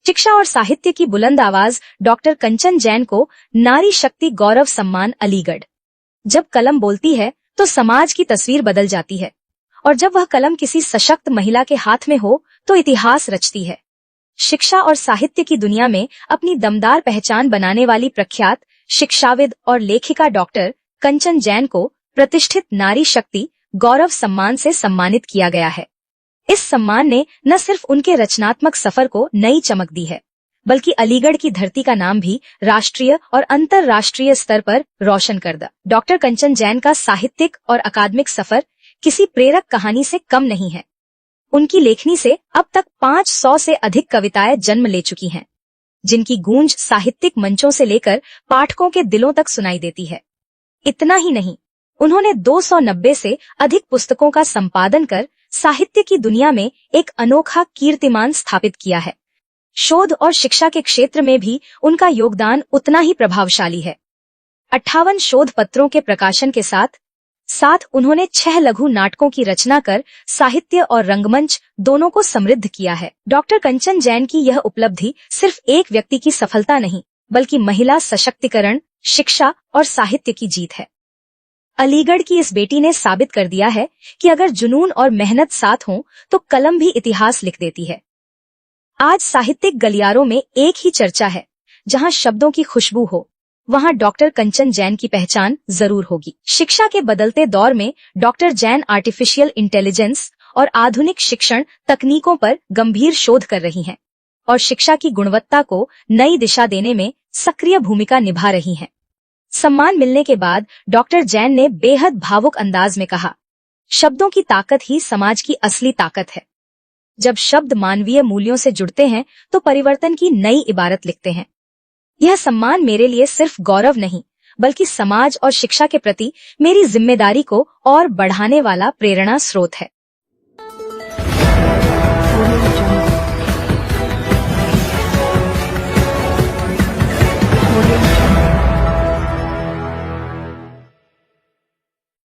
शिक्षा और साहित्य की बुलंद आवाज डॉक्टर कंचन जैन को नारी शक्ति गौरव सम्मान अलीगढ़। जब कलम बोलती है तो समाज की तस्वीर बदल जाती है, और जब वह कलम किसी सशक्त महिला के हाथ में हो तो इतिहास रचती है। शिक्षा और साहित्य की दुनिया में अपनी दमदार पहचान बनाने वाली प्रख्यात शिक्षाविद और लेखिका डॉक्टर कंचन जैन को प्रतिष्ठित नारी शक्ति गौरव सम्मान से सम्मानित किया गया है। इस सम्मान ने न सिर्फ उनके रचनात्मक सफर को नई चमक दी है, बल्कि अलीगढ़ की धरती का नाम भी राष्ट्रीय और अंतर्राष्ट्रीय स्तर पर रोशन कर दिया। डॉक्टर कंचन जैन का साहित्यिक और अकादमिक सफर किसी प्रेरक कहानी से कम नहीं है। उनकी लेखनी से अब तक 500 से अधिक कविताएं जन्म ले चुकी हैं, जिनकी गूंज साहित्यिक मंचों से लेकर पाठकों के दिलों तक सुनाई देती है। इतना ही नहीं, उन्होंने 290 से अधिक पुस्तकों का संपादन कर साहित्य की दुनिया में एक अनोखा कीर्तिमान स्थापित किया है। शोध और शिक्षा के क्षेत्र में भी उनका योगदान उतना ही प्रभावशाली है। 58 शोध पत्रों के प्रकाशन के साथ उन्होंने 6 लघु नाटकों की रचना कर साहित्य और रंगमंच दोनों को समृद्ध किया है। डॉक्टर कंचन जैन की यह उपलब्धि सिर्फ एक व्यक्ति की सफलता नहीं, बल्कि महिला सशक्तिकरण, शिक्षा और साहित्य की जीत है। अलीगढ़ की इस बेटी ने साबित कर दिया है कि अगर जुनून और मेहनत साथ हों तो कलम भी इतिहास लिख देती है। आज साहित्यिक गलियारों में एक ही चर्चा है, जहां शब्दों की खुशबू हो, वहां डॉक्टर कंचन जैन की पहचान जरूर होगी। शिक्षा के बदलते दौर में डॉक्टर जैन आर्टिफिशियल इंटेलिजेंस और आधुनिक शिक्षण तकनीकों पर गंभीर शोध कर रही हैं और शिक्षा की गुणवत्ता को नई दिशा देने में सक्रिय भूमिका निभा रही हैं। सम्मान मिलने के बाद डॉक्टर जैन ने बेहद भावुक अंदाज में कहा, शब्दों की ताकत ही समाज की असली ताकत है। जब शब्द मानवीय मूल्यों से जुड़ते हैं तो परिवर्तन की नई इबारत लिखते हैं। यह सम्मान मेरे लिए सिर्फ गौरव नहीं, बल्कि समाज और शिक्षा के प्रति मेरी जिम्मेदारी को और बढ़ाने वाला प्रेरणा स्रोत है।